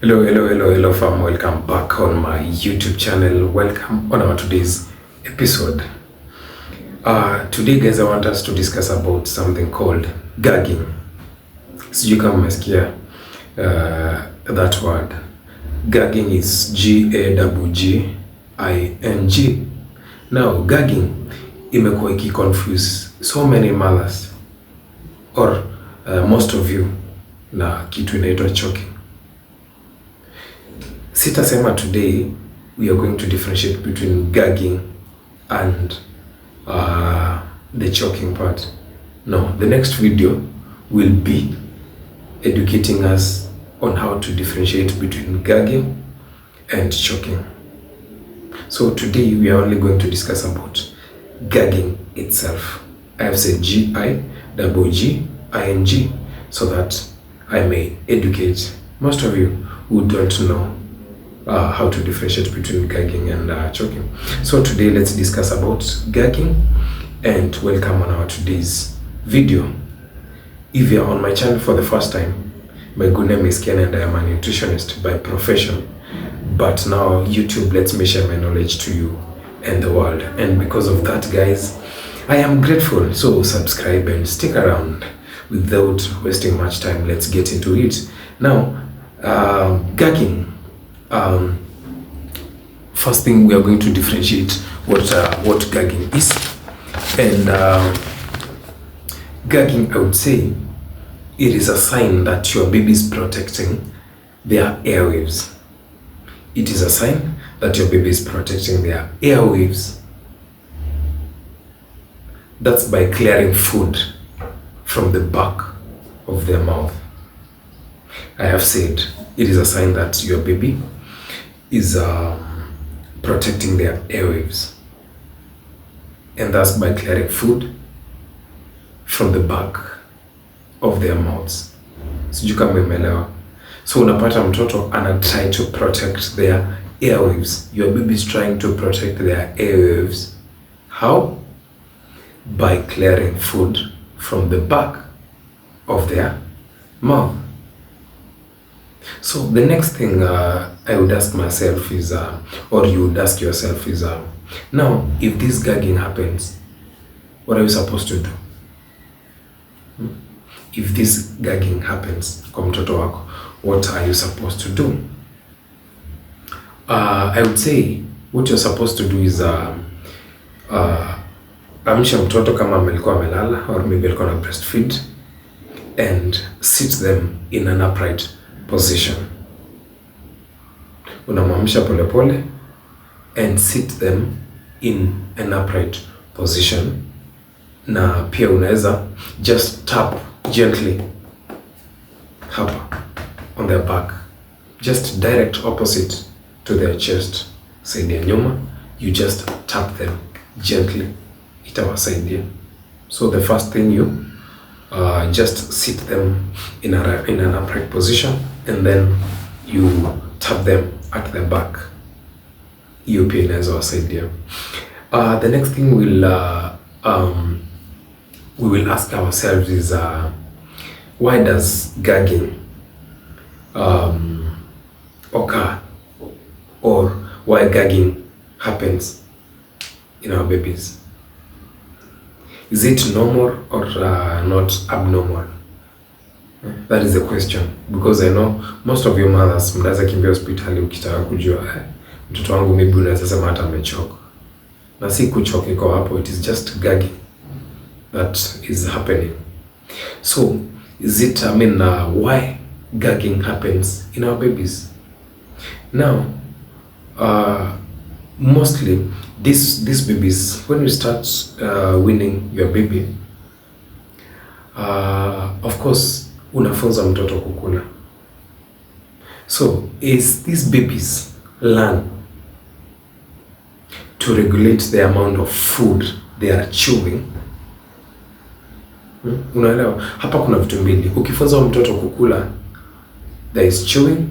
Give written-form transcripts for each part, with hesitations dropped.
Hello fam, welcome back on my YouTube channel. Welcome on our today's episode. Today guys, I want us to discuss about something called gagging. Sijui kama umesikia that word. Gagging is G-A-G-G-I-N-G. Now gagging imekuwa confuse so many mothers or most of you na kitu inaitwa choking. Sitasema today we are going to differentiate between gagging and the choking part. No, the next video will be educating us on how to differentiate between gagging and choking. So today we are only going to discuss about gagging itself. I have said G-I-G-G-I-N-G so that I may educate most of you who don't know how to differentiate between gagging and choking. So today let's discuss about gagging, and welcome on our today's video. If you're on my channel for the first time, my good name is Ken and I am a nutritionist by profession, but now YouTube lets me share my knowledge to you and the world, and because of that guys, I am grateful. So subscribe and stick around. Without wasting much time, let's get into it. Now, gagging. First thing, we are going to differentiate what gagging is. And gagging, I would say, it is a sign that your baby is protecting their airwaves. It is a sign that your baby is protecting their airwaves. That's by clearing food from the back of their mouth. I have said it is a sign that your baby is protecting their airwaves, and that's by clearing food from the back of their mouths. Sijui kama umeelewa. So unapata mtoto ana try to protect their airwaves. Your baby is trying to protect their airwaves. How? By clearing food from the back of their mouth. So the next thing I would ask myself is, or you would ask yourself is, now if this gagging happens, what are you supposed to do? If this gagging happens kwa mtoto wako, what are you supposed to do? I would say what you're supposed to do is amsha mtoto kama amelikuwa amelala, or maybe alikuwa na breastfeed, and sit them in an upright position. Unamwamsha pole pole and sit them in an upright position, na pia unaweza just tap gently hapa on their back, just direct opposite to their chest, side ya nyuma. You just tap them gently, itawasaidia. So the first thing, you just sit them in an upright position, and then you tap them at the back. Hiyo pia inaweza wasaidia. The next thing we will ask ourselves is, why does gagging occur, or why gagging happens in our babies? Is it normal or not abnormal? That is the question, because I know most of your mothers mnaweza kimbia hospitali ukitaka kujua mtoto wangu maybe unaweza sema hata amechoka. Na si kuchoka iko hapo, it is just gagging that is happening. So is it, why gagging happens in our babies? Now, mostly these babies, when you start weaning your baby, of course unafunza mtoto kukula. So is these babies learn to regulate the amount of food they are chewing. Unaelewa? Hapa kuna vitu mbili. Ukifunza mtoto kukula, there is chewing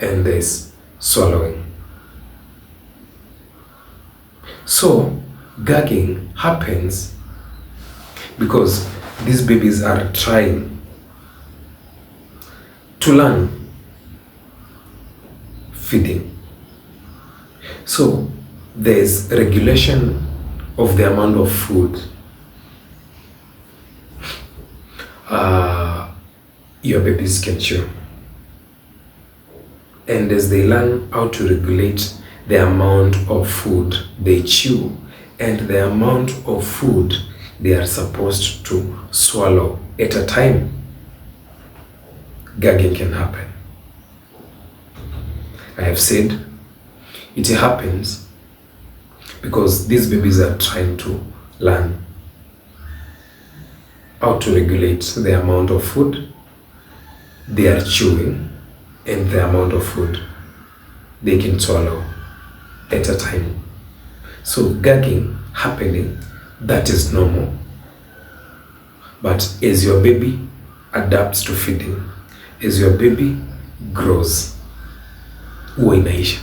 and there is swallowing. So gagging happens because these babies are trying to learn feeding. So there's regulation of the amount of food your babies can chew. And as they learn how to regulate the amount of food they chew and the amount of food they are supposed to swallow at a time, gagging can happen. I have said it happens because these babies are trying to learn how to regulate the amount of food they are chewing and the amount of food they can swallow at a time. So gagging happening, that is normal. But as your baby adapts to feeding, as your baby grows, huwa inaisha.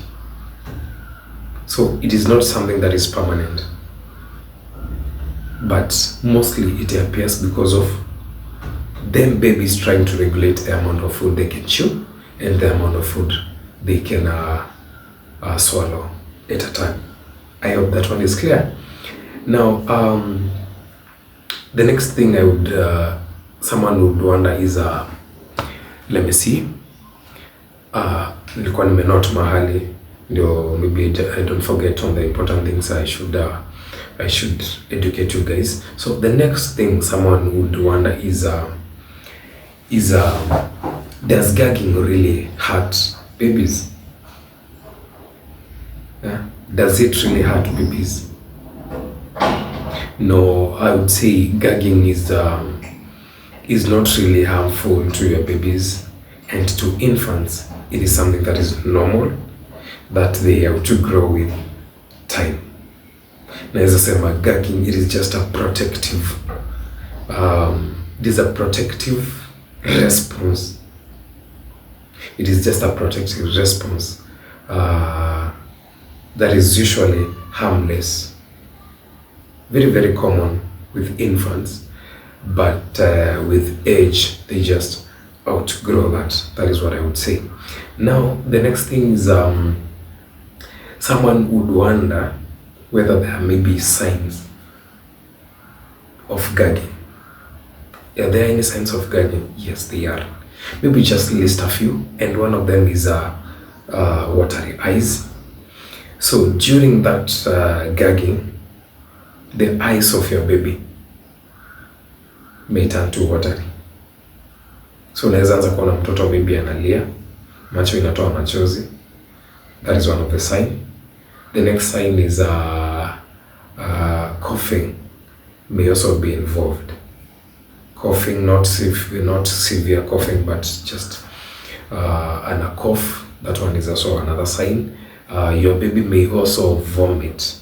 So it is not something that is permanent, but mostly it appears because of them babies trying to regulate the amount of food they can chew and the amount of food they can swallow at a time. I hope that one is clear. Now, the next thing I would, someone would wonder is, let me see, nilikuwa nimenote mahali ndio maybe I don't forget on the important things I should educate you guys. So the next thing someone would wonder is does gagging really hurt babies? Yeah? Does it really hurt babies? No, I would say gagging is not really harmful to your babies, and to infants it is something that is normal that they have to grow with time. Naweza sema gagging, it is just a protective response. It is just a protective response that is usually harmless, very, very common with infants, but with age they just outgrow that. That is what I would say. Now the next thing is someone would wonder whether there may be signs of gagging. Are there any signs of gagging? Yes, they are. Maybe just list a few, and one of them is watery eyes. So during that gagging, the eyes of your baby may turn to watery. So unaweza anza kuona mtoto maybe analia, macho inatoa machozi. That is one of the signs. The next sign is coughing may also be involved. Coughing, not severe coughing, but just and a cough. That one is also another sign. Your baby may also vomit,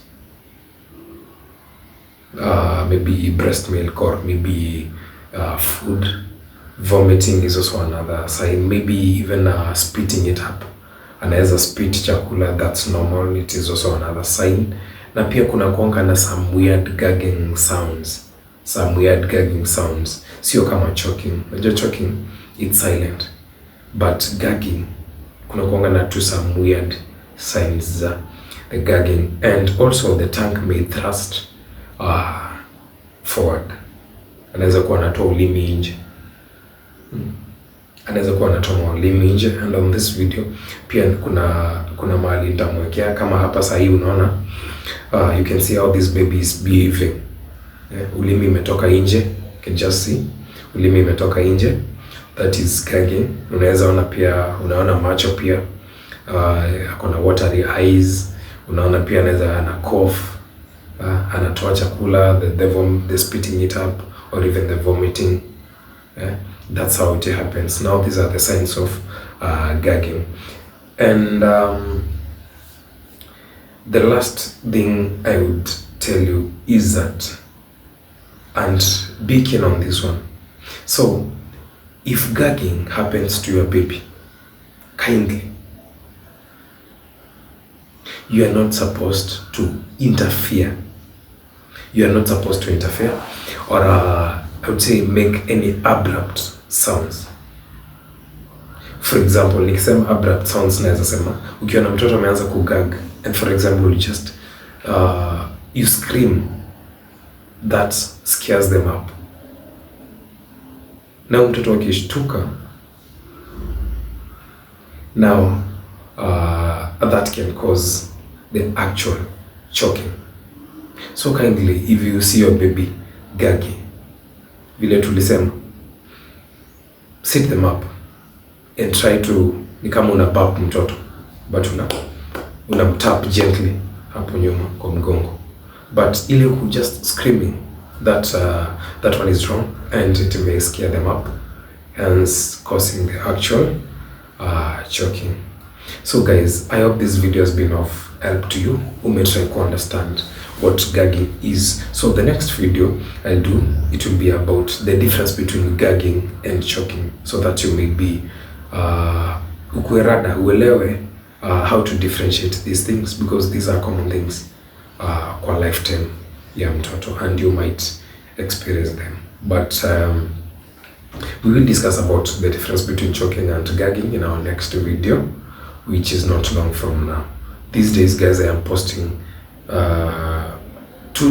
maybe breast milk or maybe food. Vomiting is also another sign. Maybe even spitting it up. Anaweza spit chakula, that's normal. It is also another sign. Na pia kuna kuanga na some weird gagging sounds. Sio kama choking. Unajua choking, it's silent. But gagging, kuna kuanga na to some weird signs, the gagging. And also the tongue may thrust forward. Anaweza kuwa anatoa ulimi nje. Anaweza kuwa anatoa ulimi nje. And on this video pia kuna mahali nitamwekea kama hapa sasa hivi unaona, you can see how this baby is behaving. Ulimi imetoka nje, you can just see ulimi imetoka nje, that is gagging. Unaweza ona pia, unaona macho pia akona watery eyes. Unaona pia anaweza ana cough, anatoa chakula, the spitting it up or even the vomiting. That's how it happens. Now these are the signs of gagging. And the last thing I would tell you is that, and be keen on this one. So if gagging happens to your baby, kindly, you are not supposed to interfere. You are not supposed to interfere or I would say make any abrupt sounds. For example, nikisema abrupt sounds naweza sema ukiona mtoto ameanza kugag and for example just you scream, that scares them up. Now mtoto akishtuka, now that can cause the actual choking. So kindly, if you see your baby gagging, vile tulisema, sit them up and try to, ni kama una pap mtoto but una tap gently hapo nyuma kwa mgongo, but ile ku just screaming, that one is wrong and it may scare them up, hence causing the actual choking. So guys, I hope this video has been of help to you who may try to understand what gagging is. So the next video I'll do, it will be about the difference between gagging and choking, so that you may be ukuerada uelewe how to differentiate these things, because these are common things kwa lifetime ya mtoto and you might experience them. But we will discuss about the difference between choking and gagging in our next video, which is not long from now. These days, guys, I am posting 2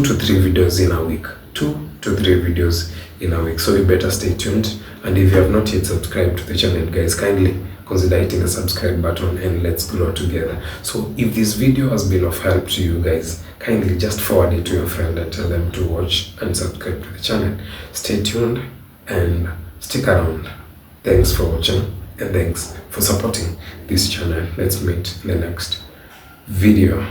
to 3 videos in a week. 2 to 3 videos in a week. So you better stay tuned. And if you have not yet subscribed to the channel, guys, kindly consider hitting the subscribe button and let's grow together. So if this video has been of help to you guys, kindly just forward it to your friend and tell them to watch and subscribe to the channel. Stay tuned and stick around. Thanks for watching and thanks for supporting this channel. Let's meet in the next video.